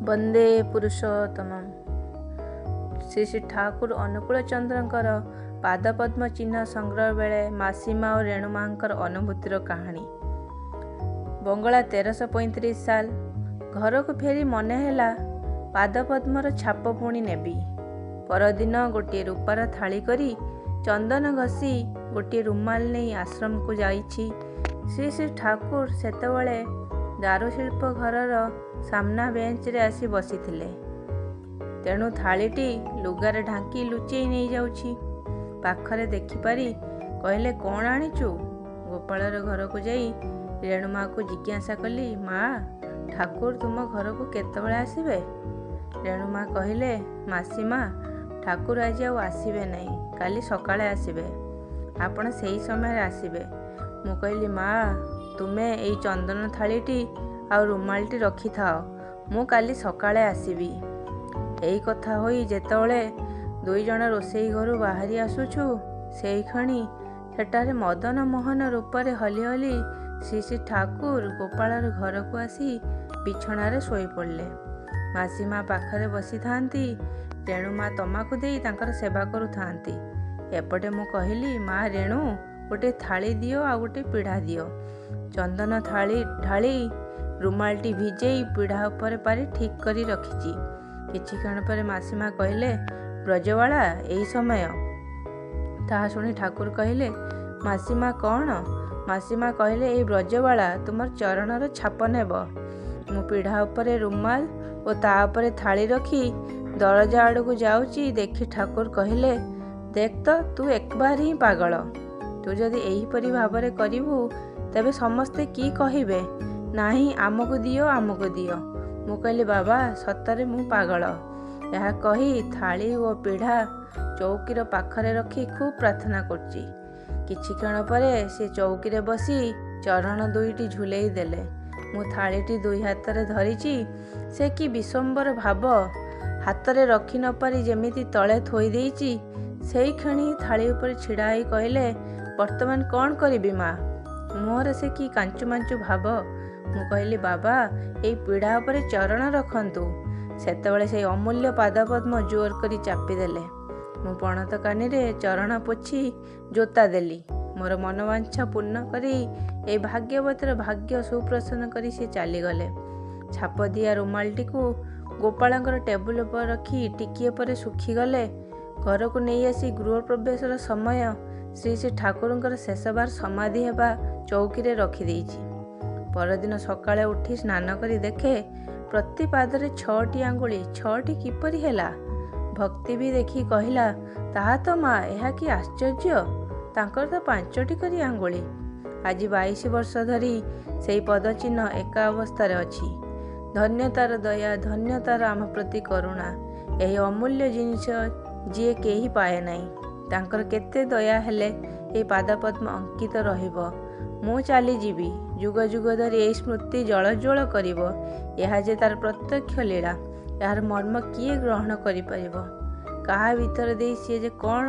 ବନ୍ଦେ ପୁରୁଷୋତ୍ତମମ୍। ଶ୍ରୀ ଶ୍ରୀ ଠାକୁର ଅନୁକୂଳ ଚନ୍ଦ୍ରଙ୍କର ପାଦପଦ୍ମ ଚିହ୍ନ ସଂଗ୍ରହ ବେଳେ ମାସିମା ଓ ରେଣୁମାଙ୍କର ଅନୁଭୂତିର କାହାଣୀ। ବଙ୍ଗଳା 1335 ସାଲ। ଘରକୁ ଫେରି ମନେ ହେଲା ପାଦପଦ୍ମର ଛାପ ପୁଣି ନେବି। ପରଦିନ ଗୋଟିଏ ରୂପାର ଥାଳି କରି ଚନ୍ଦନ ଘଷି ଗୋଟିଏ ରୁମାଲ ନେଇ ଆଶ୍ରମକୁ ଯାଇଛି। ଶ୍ରୀ ଶ୍ରୀ ଠାକୁର ସେତେବେଳେ ଦାରୁଶିଳ୍ପ ଘରର ସାମ୍ନା ବେଞ୍ଚରେ ଆସି ବସିଥିଲେ। ତେଣୁ ଥାଳିଟି ଲୁଗାରେ ଢାଙ୍କି ଲୁଚେଇ ନେଇଯାଉଛି। ପାଖରେ ଦେଖିପାରି କହିଲେ, କ'ଣ ଆଣିଛୁ? ଗୋପାଳର ଘରକୁ ଯାଇ ରେଣୁମାକୁ ଜିଜ୍ଞାସା କଲି, ମା, ଠାକୁର ତୁମ ଘରକୁ କେତେବେଳେ ଆସିବେ? ରେଣୁମା କହିଲେ, ମାସିମା, ଠାକୁର ଆଜି ଆଉ ଆସିବେ ନାହିଁ, କାଲି ସକାଳେ ଆସିବେ। ଆପଣ ସେଇ ସମୟରେ ଆସିବେ। ମୁଁ କହିଲି, ମା, ତୁମେ ଏଇ ଚନ୍ଦନ ଥାଳିଟି ଆଉ ରୁମାଲଟି ରଖିଥାଅ, ମୁଁ କାଲି ସକାଳେ ଆସିବି। ଏଇ କଥା ହୋଇ ଯେତେବେଳେ ଦୁଇଜଣ ରୋଷେଇ ଘରୁ ବାହାରି ଆସୁଛୁ, ସେଇକ୍ଷଣି ସେଠାରେ ମଦନ ମୋହନ ରୂପରେ ହଲି ହଲି ଶ୍ରୀ ଶ୍ରୀ ଠାକୁର ଗୋପାଳର ଘରକୁ ଆସି ବିଛଣାରେ ଶୋଇପଡ଼ିଲେ। ମାସିମା ପାଖରେ ବସିଥାନ୍ତି। ରେଣୁମା ତମାକୁ ଦେଇ ତାଙ୍କର ସେବା କରୁଥାନ୍ତି। ଏପଟେ ମୁଁ କହିଲି, ମା ରେଣୁ, ଗୋଟେ ଥାଳି ଦିଅ ଆଉ ଗୋଟେ ପିଢ଼ା ଦିଅ। ଚନ୍ଦନ ଥାଳି ଢାଳି ରୁମାଲଟି ଭିଜେଇ ପିଢ଼ା ଉପରେ ପାରି ଠିକ୍ କରି ରଖିଛି। କିଛି କ୍ଷଣ ପରେ ମାସିମା କହିଲେ, ବ୍ରଜବାଳା, ଏଇ ସମୟ। ତାହା ଶୁଣି ଠାକୁର କହିଲେ, ମାସିମା କ'ଣ? ମାସିମା କହିଲେ, ଏଇ ବ୍ରଜବାଳା ତୁମର ଚରଣର ଛାପ ନେବ। ମୁଁ ପିଢ଼ା ଉପରେ ରୁମାଲ ଓ ତା ଉପରେ ଥାଳି ରଖି ଦରଜା ଆଡ଼କୁ ଯାଉଛି ଦେଖି ଠାକୁର କହିଲେ, ଦେଖ ତ, ତୁ ଏକବାର ହିଁ ପାଗଳ। ତୁ ଯଦି ଏହିପରି ଭାବରେ କରିବୁ ତେବେ ସମସ୍ତେ କି କହିବେ? ନାହିଁ, ଆମକୁ ଦିଅ, ଆମକୁ ଦିଅ। ମୁଁ କହିଲି, ବାବା, ସତରେ ମୁଁ ପାଗଳ। ଏହା କହି ଥାଳି ଓ ପିଢ଼ା ଚୌକିର ପାଖରେ ରଖି ଖୁବ୍ ପ୍ରାର୍ଥନା କରୁଛି। କିଛି କ୍ଷଣ ପରେ ସେ ଚୌକିରେ ବସି ଚରଣ ଦୁଇଟି ଝୁଲେଇ ଦେଲେ। ମୁଁ ଥାଳିଟି ଦୁଇ ହାତରେ ଧରିଛି। ସେ କି ବିଶ୍ୱମ୍ବର ଭାବ! ହାତରେ ରଖି ନ ପାରି ଯେମିତି ତଳେ ଥୋଇ ଦେଇଛି। ସେଇକ୍ଷଣି ଥାଳି ଉପରେ ଛିଡ଼ା ହୋଇ କହିଲେ, ବର୍ତ୍ତମାନ କ'ଣ କରିବି ମା? ମୁହଁରେ ସେ କି କାଞ୍ଚୁମାଞ୍ଚୁ ଭାବ! ମୁଁ କହିଲି, ବାବା, ଏଇ ପିଢ଼ା ଉପରେ ଚରଣ ରଖନ୍ତୁ। ସେତେବେଳେ ସେଇ ଅମୂଲ୍ୟ ପାଦପଦ୍ମ ଜୋର କରି ଚାପିଦେଲେ। ମୁଁ ପଣତ କାନିରେ ଚରଣ ପୋଛି ଜୋତା ଦେଲି। ମୋର ମନବାଞ୍ଛା ପୂର୍ଣ୍ଣ କରି ଏଇ ଭାଗ୍ୟବତୀର ଭାଗ୍ୟ ସୁପ୍ରସନ୍ନ କରି ସେ ଚାଲିଗଲେ। ଛାପଦିଆ ରୁମାଲଟିକୁ ଗୋପାଳଙ୍କର ଟେବୁଲ ଉପରେ ରଖି ଟିକିଏ ପରେ ଶୁଖିଗଲେ। ଘରକୁ ନେଇ ଆସି ଗୃହପ୍ରବେଶର ସମୟ ଶ୍ରୀ ଶ୍ରୀ ଠାକୁରଙ୍କର ଶେଷବାର ସମାଧି ହେବା ଚୌକିରେ ରଖିଦେଇଛି। ପରଦିନ ସକାଳେ ଉଠି ସ୍ନାନ କରି ଦେଖେ ପ୍ରତି ପାଦରେ 6ଟି ଆଙ୍ଗୁଳି। 6ଟି କିପରି ହେଲା? ଭକ୍ତି ବି ଦେଖି କହିଲା, ତାହା ତ ମା, ଏହା କି ଆଶ୍ଚର୍ଯ୍ୟ! ତାଙ୍କର ତ 5ଟି କରି ଆଙ୍ଗୁଳି। ଆଜି 22 ବର୍ଷ ଧରି ସେଇ ପଦଚିହ୍ନ ଏକା ଅବସ୍ଥାରେ ଅଛି। ଧନ୍ୟ ତାର ଦୟା, ଧନ୍ୟ ତାର ଆମ ପ୍ରତି କରୁଣା। ଏହି ଅମୂଲ୍ୟ ଜିନିଷ ଯିଏ କେହି ପାଏ ନାହିଁ। ତାଙ୍କର କେତେ ଦୟା ହେଲେ ଏହି ପାଦପଦ୍ମ ଅଙ୍କିତ ରହିବ। ମୁଁ ଚାଲିଯିବି, ଯୁଗ ଯୁଗ ଧରି ଏହି ସ୍ମୃତି ଜଳଜ୍ୱଳ କରିବ। ଏହା ଯେ ତାର ପ୍ରତ୍ୟକ୍ଷ ଲୀଳା, ଏହାର ମର୍ମ କିଏ ଗ୍ରହଣ କରିପାରିବ? କାହା ଭିତର ଦେଇ ସିଏ ଯେ କ'ଣ